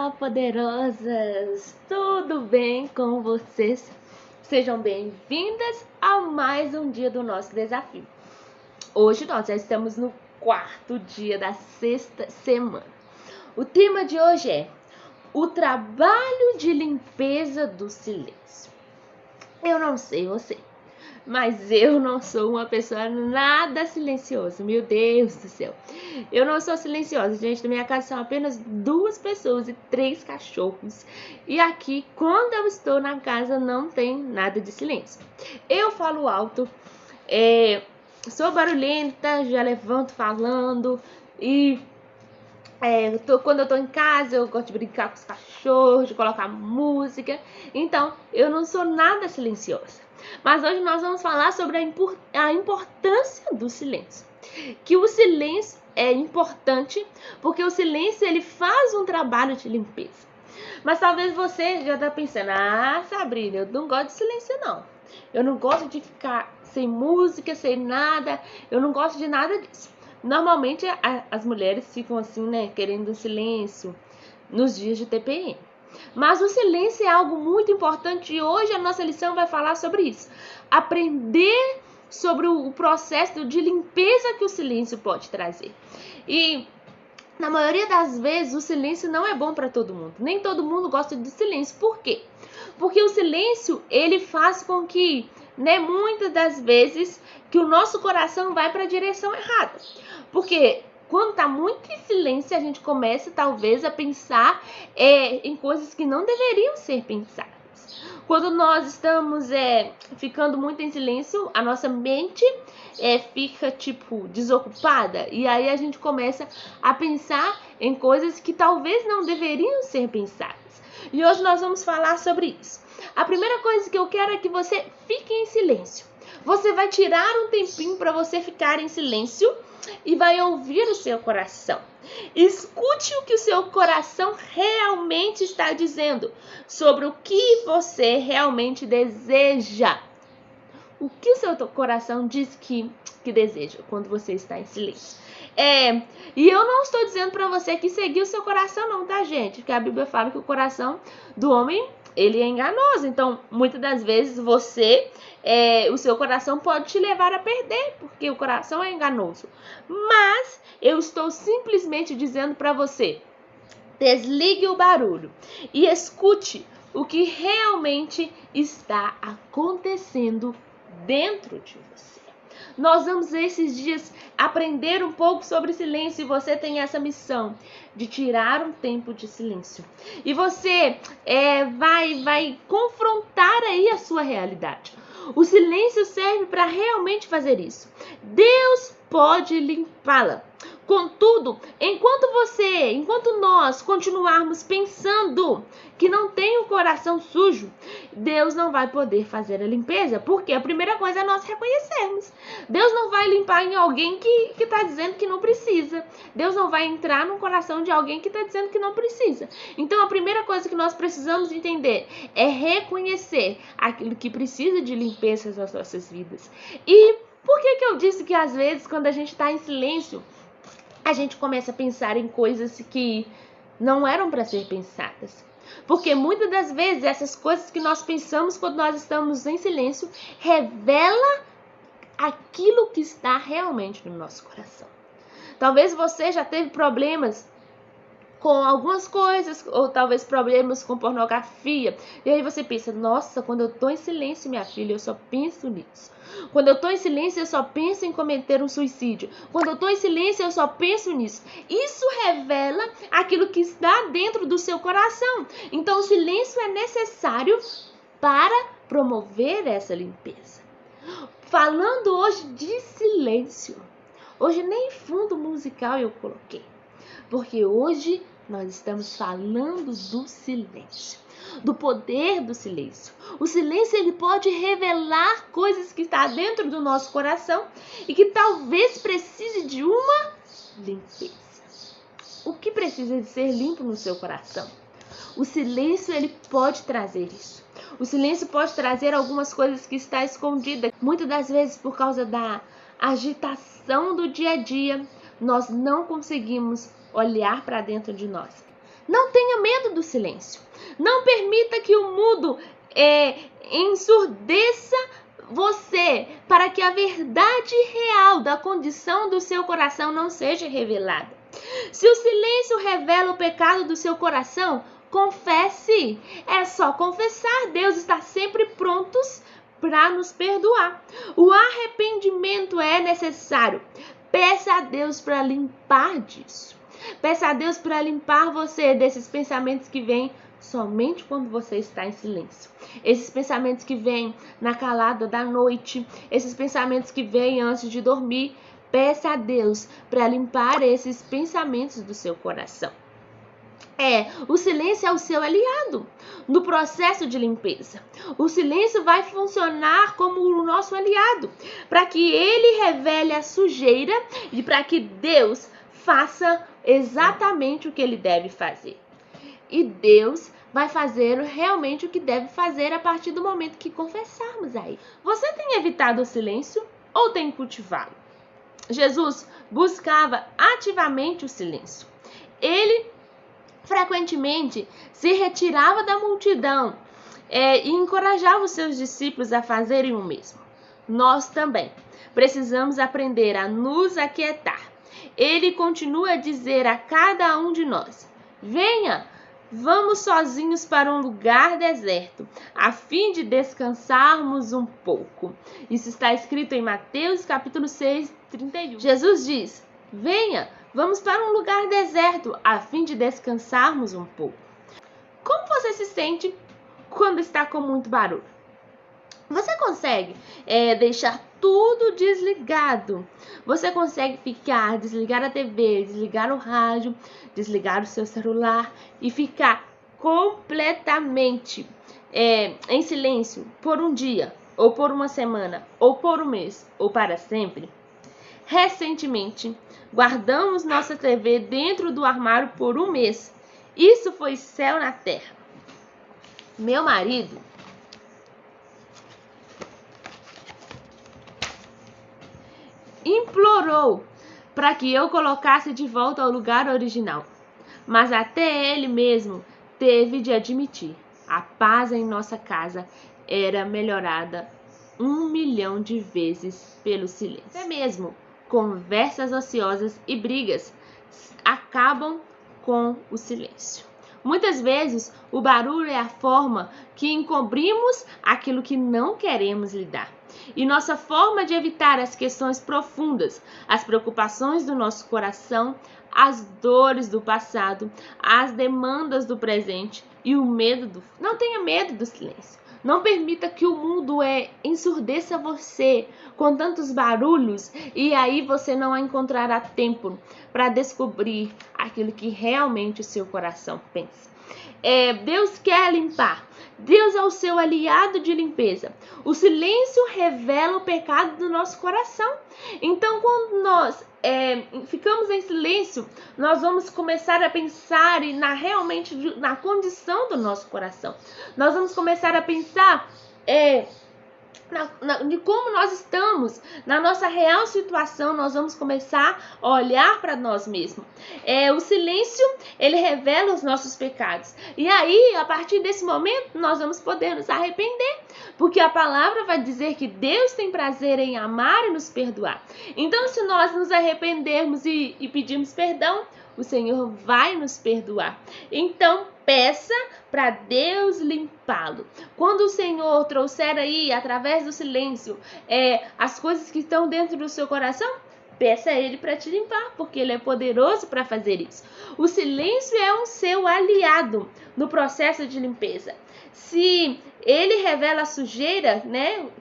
Olá, poderosas! Tudo bem com vocês? Sejam bem-vindas a mais um dia do nosso desafio. Hoje nós já estamos no quarto dia da sexta semana. O tema de hoje é o trabalho de limpeza do silêncio. Eu não sei você, mas eu não sou uma pessoa nada silenciosa. Meu Deus do céu. Eu não sou silenciosa, gente. Na minha casa são apenas 2 pessoas e 3 cachorros. E aqui, quando eu estou na casa, não tem nada de silêncio. Eu falo alto, sou barulhenta, já levanto falando. E quando eu tô em casa, eu gosto de brincar com os cachorros, de colocar música. Então, eu não sou nada silenciosa. Mas hoje nós vamos falar sobre a importância do silêncio. Que o silêncio é importante porque o silêncio ele faz um trabalho de limpeza. Mas talvez você já tá pensando, Sabrina, eu não gosto de silêncio não. Eu não gosto de ficar sem música, sem nada. Eu não gosto de nada disso. Normalmente as mulheres ficam assim, né, querendo silêncio nos dias de TPM. Mas o silêncio é algo muito importante e hoje a nossa lição vai falar sobre isso. Aprender sobre o processo de limpeza que o silêncio pode trazer. E na maioria das vezes o silêncio não é bom para todo mundo. Nem todo mundo gosta de silêncio. Por quê? Porque o silêncio ele faz com que, muitas das vezes, que o nosso coração vai para a direção errada. Porque quando está muito em silêncio, a gente começa talvez a pensar em coisas que não deveriam ser pensadas. Quando nós estamos ficando muito em silêncio, a nossa mente fica desocupada. E aí a gente começa a pensar em coisas que talvez não deveriam ser pensadas. E hoje nós vamos falar sobre isso. A primeira coisa que eu quero é que você fique em silêncio. Você vai tirar um tempinho para você ficar em silêncio e vai ouvir o seu coração. Escute o que o seu coração realmente está dizendo sobre o que você realmente deseja. O que o seu coração diz que deseja quando você está em silêncio. E eu não estou dizendo para você que seguir o seu coração não, tá, gente? Porque a Bíblia fala que o coração do homem, ele é enganoso. Então, muitas das vezes o seu coração pode te levar a perder, porque o coração é enganoso. Mas eu estou simplesmente dizendo para você, desligue o barulho e escute o que realmente está acontecendo dentro de você. Nós vamos esses dias aprender um pouco sobre silêncio e você tem essa missão de tirar um tempo de silêncio. E você vai confrontar aí a sua realidade. O silêncio serve para realmente fazer isso. Deus pode limpá-la. Contudo, enquanto nós continuarmos pensando que não tem o coração sujo, Deus não vai poder fazer a limpeza. Porque a primeira coisa é nós reconhecermos. Deus não vai limpar em alguém que está dizendo que não precisa. Deus não vai entrar no coração de alguém que está dizendo que não precisa. Então, a primeira coisa que nós precisamos entender é reconhecer aquilo que precisa de limpeza nas nossas vidas. E por que eu disse que às vezes, quando a gente está em silêncio, a gente começa a pensar em coisas que não eram para ser pensadas? Porque muitas das vezes essas coisas que nós pensamos quando nós estamos em silêncio revela aquilo que está realmente no nosso coração. Talvez você já teve problemas com algumas coisas, ou talvez problemas com pornografia. E aí você pensa, nossa, quando eu tô em silêncio, minha filha, eu só penso nisso. Quando eu tô em silêncio, eu só penso em cometer um suicídio. Quando eu tô em silêncio, eu só penso nisso. Isso revela aquilo que está dentro do seu coração. Então, o silêncio é necessário para promover essa limpeza. Falando hoje de silêncio. Hoje nem fundo musical eu coloquei. Porque hoje nós estamos falando do silêncio, do poder do silêncio. O silêncio ele pode revelar coisas que estão dentro do nosso coração e que talvez precise de uma limpeza. O que precisa de ser limpo no seu coração? O silêncio ele pode trazer isso. O silêncio pode trazer algumas coisas que estão escondidas. Muitas das vezes por causa da agitação do dia a dia, nós não conseguimos olhar para dentro de nós. Não tenha medo do silêncio. Não permita que o mudo ensurdeça você, para que a verdade real da condição do seu coração não seja revelada. Se o silêncio revela o pecado do seu coração, confesse. É só confessar. Deus está sempre pronto para nos perdoar. O arrependimento é necessário. Peça a Deus para limpar disso. Peça a Deus para limpar você desses pensamentos que vêm somente quando você está em silêncio. Esses pensamentos que vêm na calada da noite, esses pensamentos que vêm antes de dormir, peça a Deus para limpar esses pensamentos do seu coração. O silêncio é o seu aliado no processo de limpeza. O silêncio vai funcionar como o nosso aliado, para que ele revele a sujeira e para que Deus faça exatamente o que ele deve fazer. E Deus vai fazer realmente o que deve fazer a partir do momento que confessarmos aí. Você tem evitado o silêncio ou tem cultivado? Jesus buscava ativamente o silêncio. Ele frequentemente se retirava da multidão e encorajava os seus discípulos a fazerem o mesmo. Nós também precisamos aprender a nos aquietar. Ele continua a dizer a cada um de nós: venha, vamos sozinhos para um lugar deserto, a fim de descansarmos um pouco. Isso está escrito em Mateus capítulo 6, 31. Jesus diz: venha, vamos para um lugar deserto, a fim de descansarmos um pouco. Como você se sente quando está com muito barulho? Você consegue deixar tudo desligado? Você consegue desligar a TV, desligar o rádio, desligar o seu celular e ficar completamente em silêncio por um dia, ou por uma semana, ou por um mês, ou para sempre? Recentemente, guardamos nossa TV dentro do armário por um mês. Isso foi céu na terra. Meu marido implorou para que eu colocasse de volta ao lugar original, mas até ele mesmo teve de admitir: a paz em nossa casa era melhorada 1 milhão de vezes pelo silêncio. Até mesmo conversas ociosas e brigas acabam com o silêncio. Muitas vezes, o barulho é a forma que encobrimos aquilo que não queremos lidar. E nossa forma de evitar as questões profundas, as preocupações do nosso coração, as dores do passado, as demandas do presente e o medo do futuro. Não tenha medo do silêncio. Não permita que o mundo ensurdeça você com tantos barulhos e aí você não encontrará tempo para descobrir aquilo que realmente o seu coração pensa. Deus quer limpar. Deus é o seu aliado de limpeza. O silêncio revela o pecado do nosso coração. Então, quando nós ficamos em silêncio, nós vamos começar a pensar realmente na condição do nosso coração. Nós vamos começar a pensar de como nós estamos, na nossa real situação. Nós vamos começar a olhar para nós mesmos. O silêncio, ele revela os nossos pecados. E aí, a partir desse momento, nós vamos poder nos arrepender, porque a palavra vai dizer que Deus tem prazer em amar e nos perdoar. Então, se nós nos arrependermos e pedirmos perdão, o Senhor vai nos perdoar. Então, peça para Deus limpá-lo. Quando o Senhor trouxer aí, através do silêncio, as coisas que estão dentro do seu coração, peça a Ele para te limpar, porque Ele é poderoso para fazer isso. O silêncio é um seu aliado no processo de limpeza. Se Ele revela a sujeira,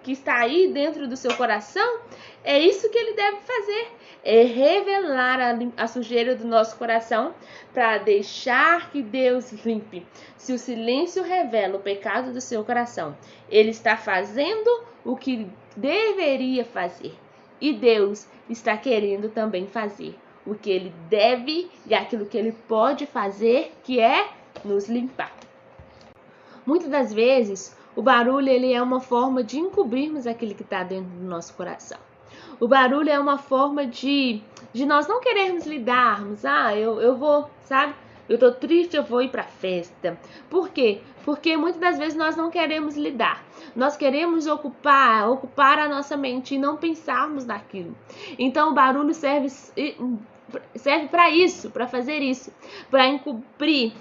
que está aí dentro do seu coração, é isso que Ele deve fazer. É revelar a sujeira do nosso coração para deixar que Deus limpe. Se o silêncio revela o pecado do seu coração, Ele está fazendo o que deveria fazer. E Deus está querendo também fazer o que Ele deve e aquilo que Ele pode fazer, que é nos limpar. Muitas das vezes, o barulho ele é uma forma de encobrirmos aquilo que está dentro do nosso coração. O barulho é uma forma de nós não querermos lidarmos. Eu vou, Eu tô triste, eu vou ir pra festa. Por quê? Porque muitas das vezes nós não queremos lidar. Nós queremos ocupar a nossa mente e não pensarmos naquilo. Então o barulho serve para isso, para fazer isso, para encobrir,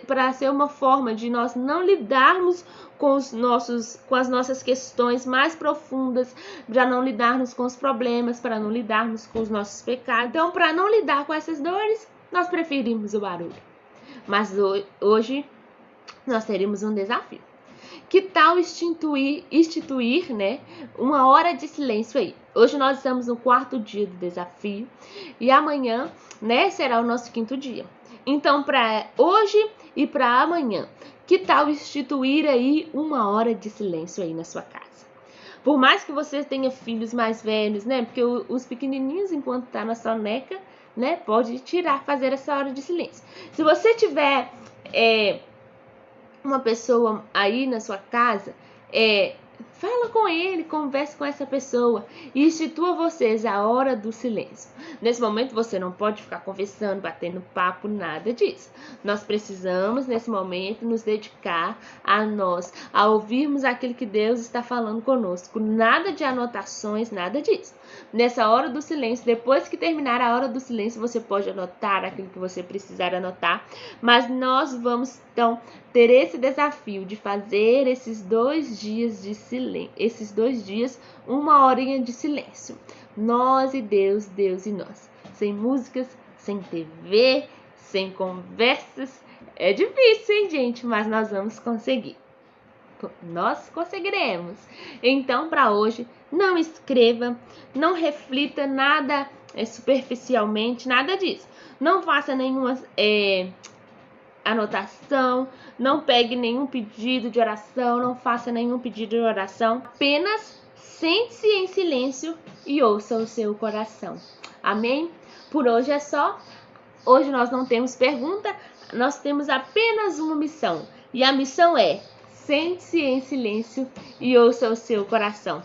para ser uma forma de nós não lidarmos com as nossas questões mais profundas, para não lidarmos com os problemas, para não lidarmos com os nossos pecados. Então, para não lidar com essas dores, nós preferimos o barulho. Mas hoje nós teremos um desafio. Que tal instituir, né, uma hora de silêncio aí? Hoje nós estamos no 4º dia do desafio e amanhã, né, será o nosso 5º dia. Então, para hoje e para amanhã, que tal instituir aí uma hora de silêncio aí na sua casa? Por mais que você tenha filhos mais velhos, né, porque os pequenininhos, enquanto tá na soneca, né, pode fazer essa hora de silêncio. Se você tiver uma pessoa aí na sua casa, fala com ele, converse com essa pessoa e institua vocês a hora do silêncio. Nesse momento você não pode ficar conversando, batendo papo, nada disso. Nós precisamos nesse momento nos dedicar a ouvirmos aquilo que Deus está falando conosco. Nada de anotações, nada disso. Nessa hora do silêncio, depois que terminar a hora do silêncio, você pode anotar aquilo que você precisar anotar, mas nós vamos então ter esse desafio de fazer esses 2 dias de silêncio, esses 2 dias, uma horinha de silêncio. Nós e Deus, Deus e nós. Sem músicas, sem TV, sem conversas. É difícil, hein, gente? Mas nós vamos conseguir. Nós conseguiremos. Então, para hoje, não escreva, não reflita nada superficialmente, nada disso. Não faça nenhuma anotação, não pegue nenhum pedido de oração, não faça nenhum pedido de oração. Apenas sente-se em silêncio e ouça o seu coração. Amém? Por hoje é só. Hoje nós não temos pergunta, nós temos apenas uma missão. E a missão é: sente-se em silêncio e ouça o seu coração.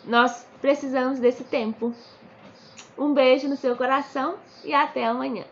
Nós precisamos desse tempo. Um beijo no seu coração e até amanhã.